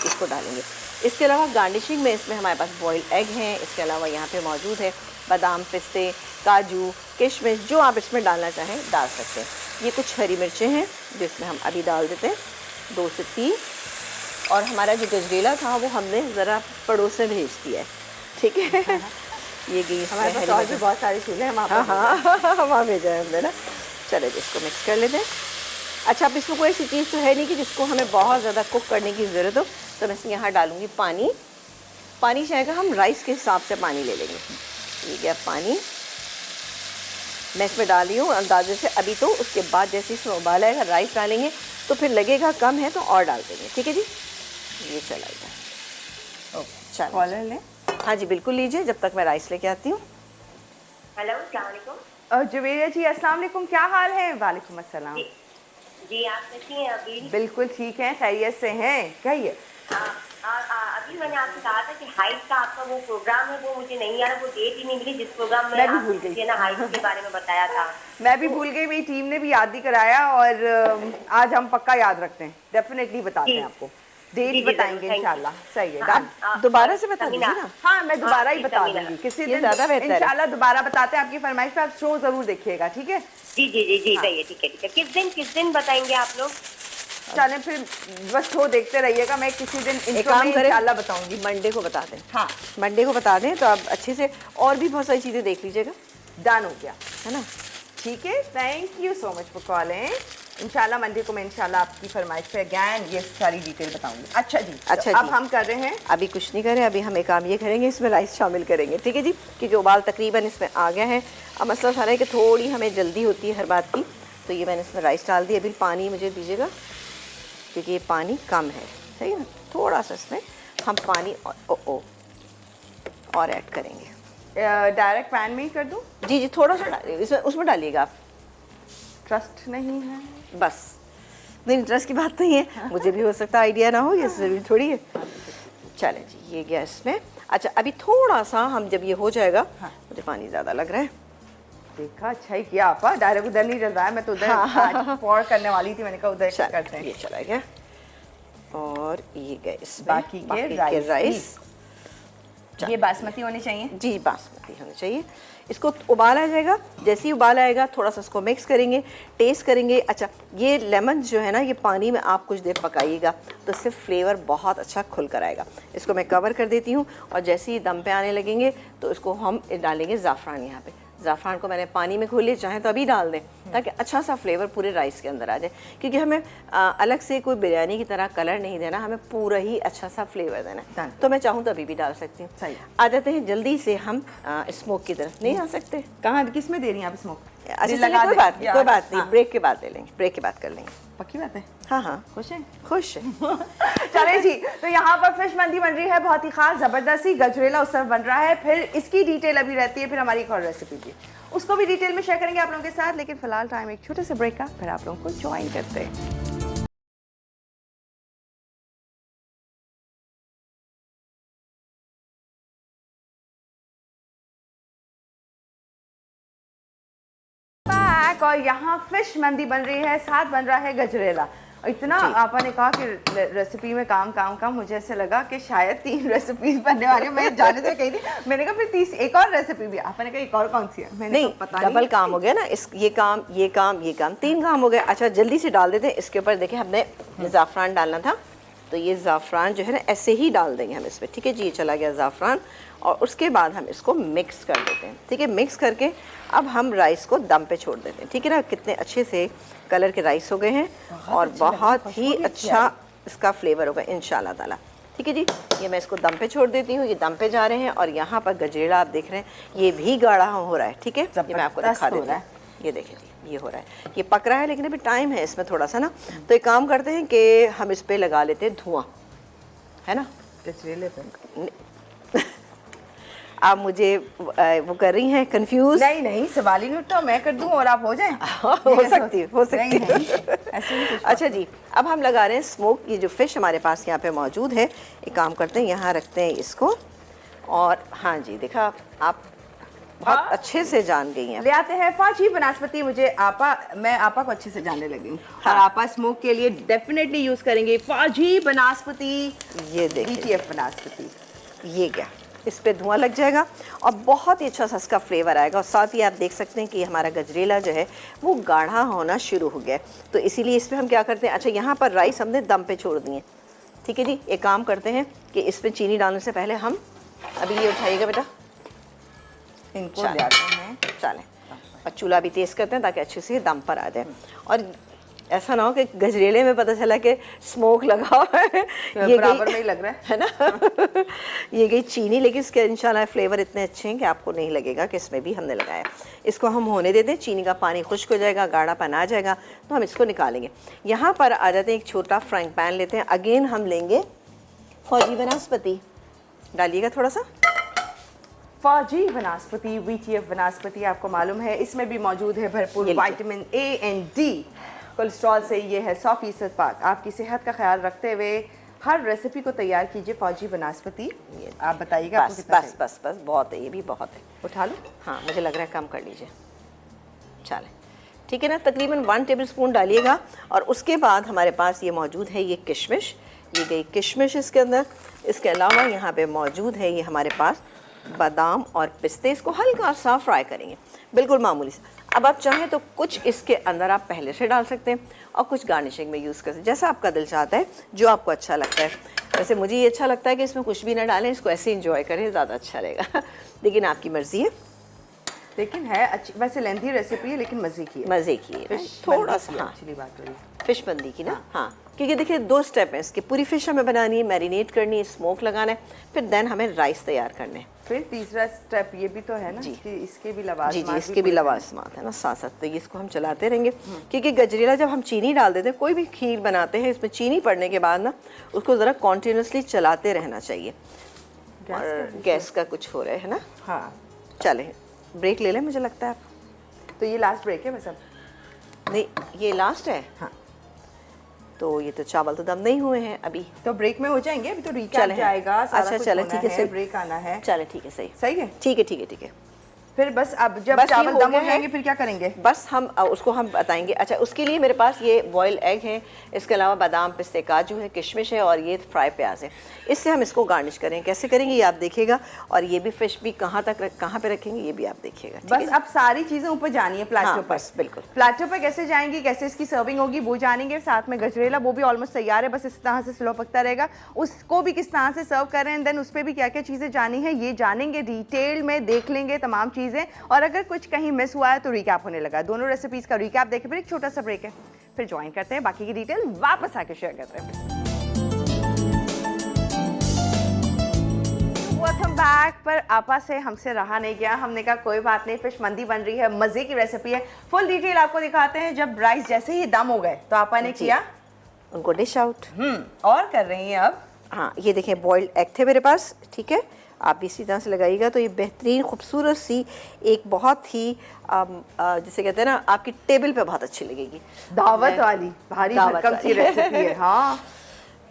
इसको डालेंगे। इसके अलावा गार्निशिंग में इसमें हमारे पास बॉइल्ड एग हैं, इसके अलावा यहाँ पे मौजूद है बादाम, पिस्ते, काजू, किशमिश, जो आप इसमें डालना चाहें डाल सकते हैं। ये कुछ हरी मिर्चें हैं जो इसमें हम अभी डाल देते हैं, 2 से 3। और हमारा जो गजरेला था वो हमने ज़रा पड़ोस से भेज दिया है। ठीक है, ये गई हमारे पास और भी बहुत सारी चीज़ें हैं, हम वहाँ भेजा है हमने ना। चले जी, इसको मिक्स कर लेते हैं। अच्छा, अब इसमें कोई ऐसी चीज़ तो है नहीं कि जिसको हमें बहुत ज़्यादा कुक करने की ज़रूरत हो, तो मैं यहाँ डालूँगी पानी। पानी चाहेगा हम राइस के हिसाब से पानी ले लेंगे। ये गया पानी, मैं इसमें डाल रही हूँ अंदाजे से अभी। तो उसके बाद जैसे इसमें उबाल आएगा राइस डालेंगे, तो फिर लगेगा कम है तो और डाल देंगे। ठीक है जी, ये चलाएगा। चलो कॉलर लें। हाँ जी बिल्कुल लीजिए, जब तक मैं राइस लेके आती हूँ। हेलो, अस्सलाम वालेकुम। जुवेरिया जी अस्सलाम वालेकुम, क्या हाल है? वालेकुम अस्सलाम। जी आप कैसी हैं अभी? बिल्कुल ठीक हैं, खैरियत से हैं, कहिए। अभी मैंने आपसे कहा था कि हाइट का आपका वो प्रोग्राम है, वो मुझे नहीं आ रहा, वो डेट ही नहीं मिली जिस प्रोग्राम में मैं भी भूल गई ना हाइट के बारे में बताया था। मैं भी भूल गई, मेरी टीम ने भी याद नहीं कराया, और आज हम पक्का याद रखते हैं, डेफिनेटली बताते हैं आपको, डेट बताएंगे इंशाल्लाह। सही है, डन। दोबारा से बता दीजिए ना। हाँ, मैं दोबारा ही बता दूंगी किसी दिन, ज़्यादा बेहतर है। इंशाल्लाह दोबारा बताते हैं। आपकी फरमाइश पे आप शो जरूर देखिएगा, ठीक है? जी जी जी जी, सही है, ठीक है ठीक है। किस दिन बताएंगे आप लोग? चलें फिर, बस शो देखते रहिएगा, मैं किसी दिन एक काम करें, इंशाल्लाह बताऊंगी। मंडे को बता दें। हाँ, मंडे को बता दें तो आप अच्छे से और भी बहुत सारी चीज़ें देख लीजिएगा। डन हो गया, है ना? ठीक है, thank you so much for calling. इंशाल्लाह मंडे को मैं इंशाल्लाह आपकी फरमाइश पे अगैन ये सारी डिटेल बताऊंगी। अच्छा जी, अच्छा तो अब जी। हम कर रहे हैं, अभी कुछ नहीं करें, अभी हम एक काम ये करेंगे, इसमें राइस शामिल करेंगे। ठीक है जी, क्योंकि उबाल तकरीबन इसमें आ गया है। अब मसला सारा है कि थोड़ी हमें जल्दी होती है हर बात की, तो ये मैंने इसमें राइस डाल दी। अभी पानी मुझे दीजिएगा क्योंकि ये पानी कम है, सही है ना? थोड़ा सा इसमें हम पानी और ऐड करेंगे। डायरेक्ट पैन में ही कर दूं? जी जी, थोड़ा सा इसमें उसमें डालिएगा आप। ट्रस्ट नहीं है बस, नहीं इंटरेस्ट की बात नहीं है, मुझे भी हो सकता है आइडिया ना हो, ये ज़रूरी थोड़ी है। चले जी, ये गया इसमें। अच्छा, अभी थोड़ा सा हम जब ये हो जाएगा, मुझे पानी ज़्यादा लग रहा है। देखा, अच्छा ही किया आपा, डायरेक्ट उधर नहीं डलवाया, मैं तो उधर पौर करने वाली थी, मैंने कहा उधर करते हैं। ये चला गया और ये गए इसमें बाकी के राइस। ये बासमती होनी चाहिए? जी, बासमती होनी चाहिए। इसको उबाला जाएगा, जैसे ही उबाला आएगा थोड़ा सा इसको मिक्स करेंगे, टेस्ट करेंगे। अच्छा, ये लेमन जो है ना, ये पानी में आप कुछ देर पकाइएगा तो इससे फ्लेवर बहुत अच्छा खुल कर आएगा। इसको मैं कवर कर देती हूँ, और जैसे ही दम पे आने लगेंगे तो इसको हम डालेंगे ज़ाफ़रान। यहाँ पे ज़ाफ़रान को मैंने पानी में घोल लिया, चाहें तो अभी डाल दें ताकि अच्छा सा फ्लेवर पूरे राइस के अंदर आ जाए, क्योंकि हमें अलग से कोई बिरयानी की तरह कलर नहीं देना, हमें पूरा ही अच्छा सा फ्लेवर देना है। तो मैं चाहूँ तो अभी भी डाल सकती हूँ। सही। आ जाते हैं जल्दी से हम स्मोक की तरफ। नहीं आ सकते? कहाँ, किस में दे रही हैं आप स्मोक? अच्छा, कोई बात नहीं, कोई बात नहीं, ब्रेक के बाद ले लेंगे, ब्रेक के बाद कर लेंगे। पक्की बात है? हाँ हाँ, खुश हैं? खुश है। चले जी, तो यहाँ पर फिश मंदी बन रही है, बहुत ही खास ज़बरदस्ती गजरेला उस तरफ बन रहा है। फिर इसकी डिटेल अभी रहती है, फिर हमारी एक और रेसिपी भी, उसको भी डिटेल में शेयर करेंगे आप लोगों के साथ। लेकिन फिलहाल टाइम एक छोटे से ब्रेक का, फिर आप लोगों को ज्वाइन करते हैं। और यहाँ फिश मंदी बन रही है, साथ बन रहा है गजरेला। और इतना आपा ने कहा कि रेसिपी में काम, मुझे ऐसे लगा कि शायद 3 रेसिपीज बनने वाली है। मैं जाने से कही थी, मैंने कहा फिर एक और रेसिपी भी। आपने कहा एक और कौन सी है? मैंने नहीं, पता डबल काम हो गया ना, ये काम 3 काम हो गए। अच्छा, जल्दी से डाल देते हैं। इसके ऊपर देखिए हमने ज़ाफ़रान डालना था, तो ये ज़ाफ़रान जो है ना ऐसे ही डाल देंगे हम इस पर। ठीक है जी, ये चला गया ज़ाफ़रान, और उसके बाद हम इसको मिक्स कर देते हैं। ठीक है, मिक्स करके अब हम राइस को दम पे छोड़ देते हैं। ठीक है ना, कितने अच्छे से कलर के राइस हो गए हैं, और बहुत ही अच्छा इसका फ्लेवर होगा इंशाल्लाह ताला। ठीक है जी, ये मैं इसको दम पे छोड़ देती हूँ। ये दम पे जा रहे हैं, और यहाँ पर गजरेला आप देख रहे हैं ये भी गाढ़ा हो रहा है। ठीक है, ये मैं आपको दिखा देती हूँ। ये देखिए जी, ये हो रहा है, ये पक रहा है, लेकिन अभी टाइम है इसमें थोड़ा सा ना। तो एक काम करते हैं कि हम इस पर लगा लेते हैं धुआं, है ना, गजरेले पे। आप मुझे वो कर रही हैं कंफ्यूज? नहीं नहीं, सवाल ही नहीं उठता, मैं कर दूं और आप हो जाएं। हो सकती है, हो सकती नहीं, है। नहीं, ऐसे नहीं कुछ। अच्छा जी, अब हम लगा रहे हैं स्मोक। ये जो फिश हमारे पास यहाँ पे मौजूद है, एक काम करते हैं, यहाँ रखते हैं इसको। और हाँ जी, देखा आप बहुत अच्छे से जान गई हैं। ले आते हैं फाजी बनास्पति। मैं आपा को अच्छे से जानने लगी हूँ। हाँ। और आपा स्मोक के लिए डेफिनेटली यूज करेंगे फाजी बनास्पति, ये देखिए, BTF बनास्पति। ये क्या, इस पे धुआं लग जाएगा और बहुत ही अच्छा सा इसका फ्लेवर आएगा। और साथ ही आप देख सकते हैं कि हमारा गजरेला जो है वो गाढ़ा होना शुरू हो गया है। तो इसीलिए इसमें हम क्या करते हैं, अच्छा यहाँ पर राइस हमने दम पे छोड़ दिए, ठीक है जी। एक काम करते हैं कि इसमें चीनी डालने से पहले हम, अभी ये उठाइएगा बेटा, इनको ले आते हैं। चलें, और चूल्हा भी तेज़ करते हैं ताकि अच्छे से दम पर आ जाए। और ऐसा ना हो कि गजरेले में पता चला कि स्मोक लगा हुआ है, ये बराबर में ही लग रहा है ना। ये गई चीनी, लेकिन इसके इंशाल्लाह फ्लेवर इतने अच्छे हैं कि आपको नहीं लगेगा कि इसमें भी हमने लगाया। इसको हम होने देते हैं, चीनी का पानी खुश्क हो जाएगा, गाढ़ापन आ जाएगा तो हम इसको निकालेंगे। यहाँ पर आ जाते हैं, एक छोटा फ्राइंग पैन लेते हैं। अगेन हम लेंगे फौजी बनास्पति, डालिएगा थोड़ा सा। फाजी वनस्पति, BTF वनस्पति, आपको मालूम है इसमें भी मौजूद है भरपूर ये लीजिए। Vitamin A and D। Cholesterol से ये है 100% पाक। आपकी सेहत का ख्याल रखते हुए हर रेसिपी को तैयार कीजिए फाजी वनस्पति। आप बताइएगा आपको बस कितना बस चाहिए। बस बस, बहुत है, ये भी बहुत है। उठा लो। हाँ, मुझे लग रहा है कम कर लीजिए। चलें, ठीक है ना, तकरीबन 1 टेबलस्पून डालिएगा। और उसके बाद हमारे पास ये मौजूद है, ये किशमिश, ये गई किशमिश इसके अंदर। इसके अलावा यहाँ पे मौजूद है ये हमारे पास बादाम और पिस्ते। इसको हल्का सा फ्राई करेंगे, बिल्कुल मामूली सा। अब आप चाहें तो कुछ इसके अंदर आप पहले से डाल सकते हैं और कुछ गार्निशिंग में यूज़ कर सकते हैं, जैसा आपका दिल चाहता है, जो आपको अच्छा लगता है। वैसे मुझे ये अच्छा लगता है कि इसमें कुछ भी ना डालें, इसको ऐसे इंजॉय करें, ज़्यादा अच्छा रहेगा। लेकिन आपकी मर्ज़ी है। लेकिन है अच्छी, वैसे लेंथी रेसिपी है लेकिन मज़े की है। मज़े की है, फिश थोड़ा सा। हाँ, एक्चुअली बात हो रही है। फिश बंदी की ना। हाँ, क्योंकि देखिए 2 स्टेप हैं इसके। पूरी फिश हमें बनानी है, मैरिनेट करनी है, स्मोक लगाना है, फिर देन हमें राइस तैयार करने हैं। फिर तीसरा स्टेप ये भी तो है ना जी। कि इसके भी लवाजमात जी जी, इसके भी पूरे लवाजमात है ना साथ साथ। तो ये इसको हम चलाते रहेंगे, क्योंकि गजरेला जब हम चीनी डाल देते हैं, कोई भी खीर बनाते हैं, इसमें चीनी पड़ने के बाद ना उसको ज़रा कॉन्टीन्यूसली चलाते रहना चाहिए। गैस और गैस का कुछ हो रहा है ना। हाँ, चलें, ब्रेक ले लें, मुझे लगता है आप। तो ये लास्ट ब्रेक है बस अब। नहीं, ये लास्ट है। हाँ, तो ये तो चावल तो दम नहीं हुए हैं अभी। तो ब्रेक में हो जाएंगे, अभी तो रिकैप चलें। जाएगा, सारा अच्छा, कुछ चलें, होना ठीक है, है, सही। ब्रेक आना है। चलें, ठीक है, सही सही है। ठीक है, ठीक है, ठीक है। फिर बस अब जब बस ये चावल हो दम गया हो है। जाएंगे फिर क्या करेंगे? बस हम उसको हम बताएंगे। अच्छा, उसके लिए मेरे पास ये बॉयल एग है, इसके अलावा बादाम, पिस्ते, काजू है, किशमिश है और ये फ्राई प्याज है। इससे हम इसको गार्निश करेंगे। कैसे करेंगे ये आप देखिएगा। और ये भी फिश भी कहाँ पे रखेंगे ये भी आप देखिएगा। ठीक है बस ना? अब सारी चीजें ऊपर जानी है प्लेटो हाँ, पर। बस बिल्कुल। प्लेटो पर कैसे जाएंगी, कैसे इसकी सर्विंग होगी वो जानेंगे। साथ में गजरेला वो भी ऑलमोस्ट तैयार है, बस इस तरह से स्लो पकता रहेगा। उसको भी किस तरह से सर्व कर रहे हैं, देन उस पर भी क्या क्या चीज़ें जानी है ये जानेंगे, डिटेल में देख लेंगे तमाम चीज़ें। और अगर कुछ कहीं मिस हुआ है तो रिकैप होने लगा। दोनों रेसिपीज का रिकैप देखें, फिर एक छोटा सा ब्रेक है, फिर ज्वाइन करते हैं, बाकी की डिटेल वापस आके शेयर करते हैं। Welcome back. पर आपा से हमसे रहा नहीं गया, हमने कहा कोई बात नहीं, फिश मंदी बन रही है, मजे की रेसिपी है। फुल डिटेल आपको दिखाते हैं। जब राइस जैसे ही दम हो गए तो आपा ने किया उनको डिश आउट। और कर रही हैं अब। हाँ, ये देखें बॉइल्ड एग थे मेरे पास, ठीक है। आप भी इसी तरह से लगाइएगा तो ये बेहतरीन खूबसूरत सी एक बहुत ही जिसे कहते हैं ना, आपकी टेबल पे बहुत अच्छी लगेगी। दावत वाली भारी भरकम सी रेसिपी है। हाँ,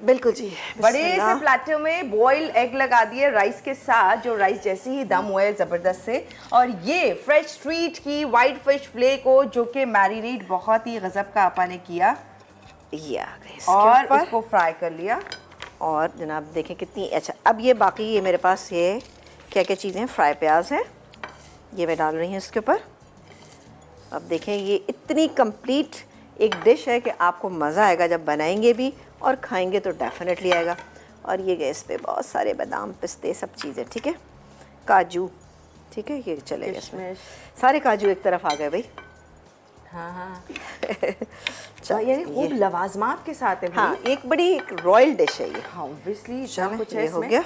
बिल्कुल जी। बड़े से प्लेटर में बॉइल्ड एग लगा दिए राइस के साथ, जो राइस जैसे ही दम हुए जबरदस्त से। और ये फ्रेश स्ट्रीट की वाइट फिश फिले को, जो कि मैरिनेट बहुत ही गजब का आपा ने किया, ये आ गए और ऊपर। इसको फ्राई कर लिया। और जनाब देखें कितनी अच्छा। अब ये बाकी ये मेरे पास ये क्या क्या चीज़ें हैं, फ्राई प्याज है, ये मैं डाल रही हूँ इसके ऊपर। अब देखें ये इतनी कंप्लीट एक डिश है कि आपको मज़ा आएगा जब बनाएंगे भी और खाएंगे तो डेफिनेटली आएगा। और ये गए इस पर बहुत सारे बादाम, पिस्ते, सब चीज़ें, ठीक है, काजू, ठीक है, ये चलेगा इसमें। सारे काजू एक तरफ आ गए भाई। हाँ हाँ, चल, यानी खूब लवाजमात के साथ है। हाँ, एक बड़ी एक रॉयल डिश है ये। हाँ, ऑब्वियसली चलें, कुछ ये है हो इसमें। गया।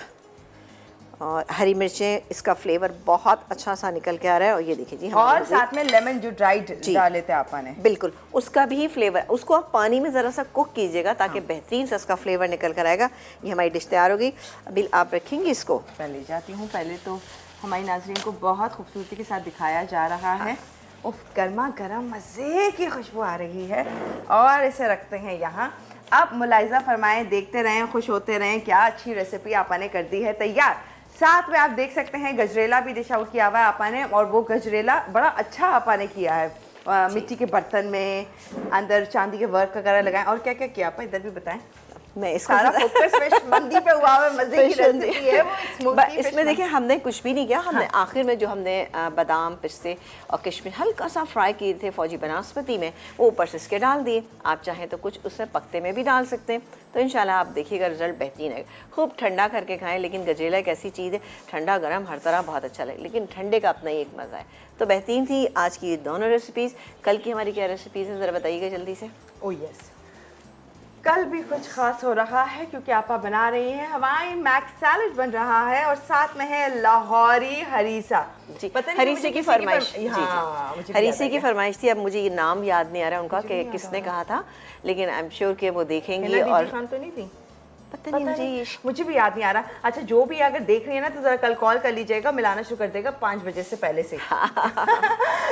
और हरी मिर्चें, इसका फ्लेवर बहुत अच्छा सा निकल के आ रहा है। और ये देखिए जी, हमारी और हो गई। साथ में लेमन जो ड्राइड डाले थे आपा ने। बिल्कुल, उसका भी फ्लेवर, उसको आप पानी में ज़रा सा कुक कीजिएगा ताकि बेहतरीन सा इसका फ्लेवर निकल कर आएगा। ये हमारी डिश तैयार हो गई। अभी आप रखेंगे इसको। मैं ले जाती हूँ, पहले तो हमारी नाज़रीन को बहुत खूबसूरती के साथ दिखाया जा रहा है। उफ, गर्मा गर्म मज़े की खुशबू आ रही है। और इसे रखते हैं यहाँ। अब मुलाहिज़ा फरमाएं, देखते रहें, खुश होते रहें। क्या अच्छी रेसिपी आपा ने कर दी है तैयार। साथ में आप देख सकते हैं गजरेला भी डिश आउट किया हुआ है आपा ने, और वो गजरेला बड़ा अच्छा आपा ने किया है। मिट्टी के बर्तन में अंदर चांदी के वर्क वगैरह लगाएं। और क्या क्या किया आपा, इधर भी बताएं। मैं इसको सारा फोकस फिश मंदी पे हुआ है, मजे की रेसिपी है वो, स्मोकी फिश इसमें देखिए हमने कुछ भी नहीं किया। हमने आखिर में जो हमने बादाम, पिस्ते और किशमिश हल्का सा फ्राई किए थे फौजी बनास्पति में, वो ऊपर से इसके डाल दिए। आप चाहें तो कुछ उससे पकते में भी डाल सकते हैं। तो इंशाल्लाह आप देखिएगा रिजल्ट बेहतरीन है। खूब ठंडा करके खाएं, लेकिन गजरेला एक ऐसी चीज़ है, ठंडा गर्म हर तरह बहुत अच्छा लगे, लेकिन ठंडे का अपना ही एक मज़ा है। तो बेहतरीन थी आज की ये दोनों रेसिपीज़। कल की हमारी क्या रेसिपीज़ हैं ज़रा बताइएगा जल्दी से। ओह यस, कल भी कुछ खास हो रहा है क्योंकि आपा बना रही हैं हवाई मैक्स सैलेड बन रहा है, और साथ में है लाहौरी हरीसा। जी, पता नहीं हरीसे की फरमाइश। हाँ, जी, हरीसे की फरमाइश थी। अब मुझे ये नाम याद नहीं आ रहा उनका कि किसने कहा था, लेकिन आई एम श्योर कि वो देखेंगी। और खान तो नहीं थी, पता नहीं मुझे भी याद नहीं आ रहा। अच्छा, जो भी अगर देख रही है ना तो जरा कल कॉल कर लीजिएगा, मिलाना शुरू कर देगा 5 बजे से पहले से।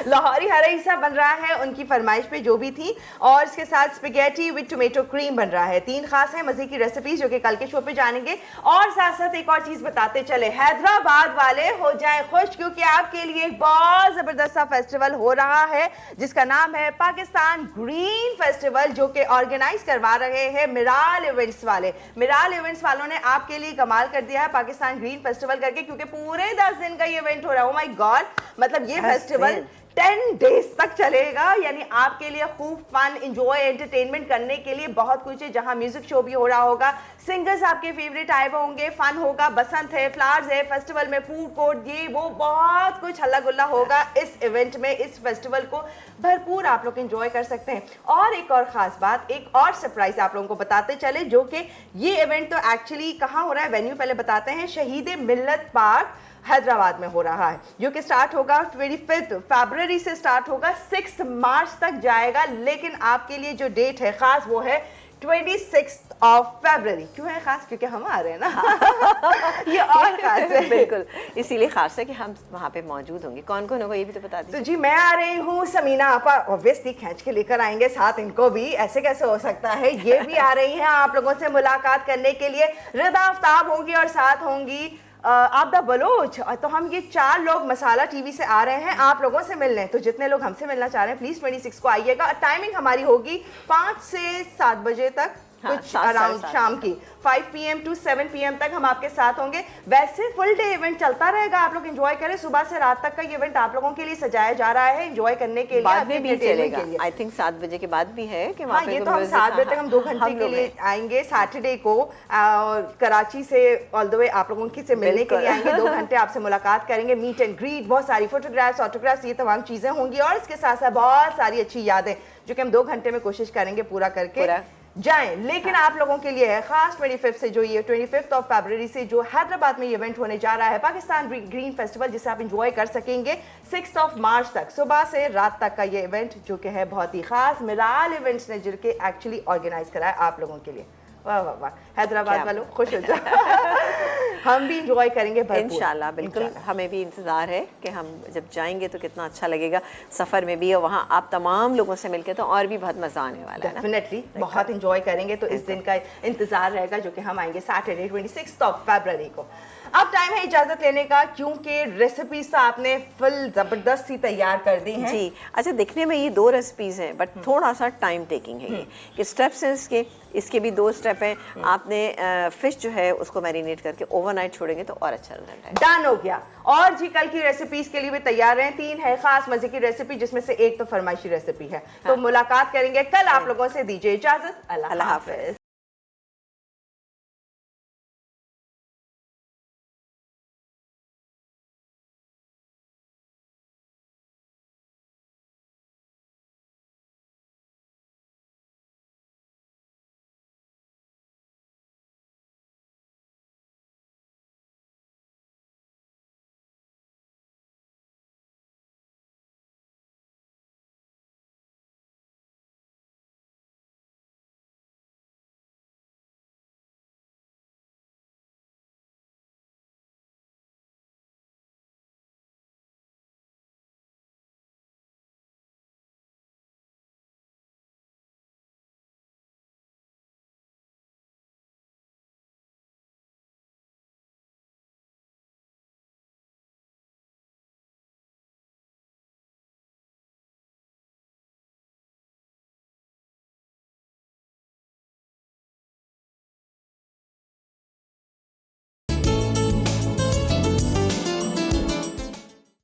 लाहौरी हरीसा बन रहा है उनकी फरमाइश पे जो भी थी, और इसके साथ स्पेगेटी विद टोमेटो क्रीम बन रहा है। 3 खास है मजे की रेसिपीज जो कि कल के शो पे जानेंगे। और साथ साथ एक और चीज बताते चले, हैदराबाद वाले हो जाएं खुश क्योंकि आपके लिए एक बहुत जबरदस्त सा फेस्टिवल हो रहा है जिसका नाम है पाकिस्तान ग्रीन फेस्टिवल, जो कि ऑर्गेनाइज करवा रहे हैं मिराल इवेंट्स वाले। मिराल इवेंट्स वालों ने आपके लिए कमाल कर दिया है पाकिस्तान ग्रीन फेस्टिवल करके, क्योंकि पूरे 10 दिन का ये इवेंट हो रहा है। ओह माय गॉड, मतलब ये फेस्टिवल 10 डेज तक चलेगा, यानी आपके लिए खूब फन, एंजॉय, एंटरटेनमेंट करने के लिए बहुत कुछ है, जहां म्यूजिक शो भी हो रहा होगा, सिंगर्स आपके फेवरेट आए हुए होंगे, फन होगा, बसंत है, फ्लावर्स है, फेस्टिवल में फूड कोर्ट, ये वो बहुत कुछ हल्ला गुल्ला होगा इस इवेंट में। इस फेस्टिवल को भरपूर आप लोग एंजॉय कर सकते हैं। और एक और खास बात, एक और सरप्राइज आप लोगों को बताते चले, जो कि ये इवेंट तो एक्चुअली कहाँ हो रहा है, वेन्यू पहले बताते हैं। शहीद मिल्लत पार्क हैदराबाद में हो रहा है, जो कि स्टार्ट होगा 25 फरवरी से स्टार्ट होगा, 6 मार्च तक जाएगा। लेकिन आपके लिए जो डेट है खास वो है 26 फरवरी। क्यों है खास? क्योंकि हम आ रहे हैं ना। ये और खास है, बिल्कुल इसीलिए खास है कि हम वहाँ पे मौजूद होंगे। कौन कौन होगा ये भी तो बता दीजिए। तो जी, मैं आ रही हूँ, समीना आपा ऑब्वियसली खींच के लेकर आएंगे, साथ इनको भी, ऐसे कैसे हो सकता है। ये भी आ रही हैं आप लोगों से मुलाकात करने के लिए। रिदा आफ्ताब होंगी और साथ होंगी आबदा बलोच। तो हम ये 4 लोग मसाला टीवी से आ रहे हैं आप लोगों से मिलने। तो जितने लोग हमसे मिलना चाह रहे हैं प्लीज 26 को आइएगा। टाइमिंग हमारी होगी 5 से 7 बजे तक, कुछ अराउंड शाम की 5 PM to 7 PM तक हम आपके साथ होंगे। वैसे फुल डे इवेंट चलता रहेगा, आप लोग एंजॉय करें। सुबह से रात तक का ये इवेंट आप लोगों के लिए सजाया जा रहा है, एंजॉय करने के लिए, बाद में भी चलेगा। आई थिंक 7 बजे के बाद भी है कि हाँ, ये तो हम 7 बजे तक हम 2 घंटे के लिए आएंगे सैटरडे को, कराची से ऑल द वे आप लोगों की से मिलने के लिए आएंगे। 2 घंटे आपसे मुलाकात करेंगे, मीट एंड ग्रीट, बहुत सारी फोटोग्राफ्स, ऑटोग्राफ्स, ये तमाम चीजें होंगी। और इसके साथ साथ बहुत सारी अच्छी यादें जो कि हम 2 घंटे में कोशिश करेंगे पूरा करके जाएं। लेकिन आप लोगों के लिए है खास 25 से, जो ये 25 फरवरी से जो हैदराबाद में ये इवेंट होने जा रहा है पाकिस्तान ग्रीन फेस्टिवल, जिसे आप एंजॉय कर सकेंगे 6 मार्च तक, सुबह से रात तक का ये इवेंट जो कि है बहुत ही खास। मिराल इवेंट्स ने जिनके एक्चुअली ऑर्गेनाइज करा है आप लोगों के लिए। वाह वाह वाह, हैदराबाद वालों खुश हो जाओ। हम भी एंजॉय करेंगे इंशाल्लाह। बिल्कुल, हमें भी इंतज़ार है कि हम जब जाएंगे तो कितना अच्छा लगेगा सफ़र में भी, और वहाँ आप तमाम लोगों से मिलकर तो और भी बहुत मज़ा आने वाला है। डेफिनेटली बहुत एंजॉय करेंगे। तो इस दिन का इंतजार रहेगा जो कि हम आएंगे सैटरडे 26 फरवरी को। अब टाइम है इजाजत लेने का, क्योंकि रेसिपीज तो आपने फुल जबरदस्त सी तैयार कर दी हैं। जी, अच्छा, दिखने में ये 2 रेसिपीज हैं, बट थोड़ा सा टाइम टेकिंग है ये, कि स्टेप्स हैं इसके भी 2 स्टेप हैं। आपने फिश जो है उसको मैरिनेट करके ओवरनाइट छोड़ेंगे तो और अच्छा रिजल्ट है। डन हो गया। और जी, कल की रेसिपीज के लिए भी तैयार रहें। 3 है खास मजे की रेसिपी, जिसमें से एक तो फरमाइशी रेसिपी है। तो मुलाकात करेंगे कल। आप लोगों से दीजिए इजाजत। अल्लाह हाफिज।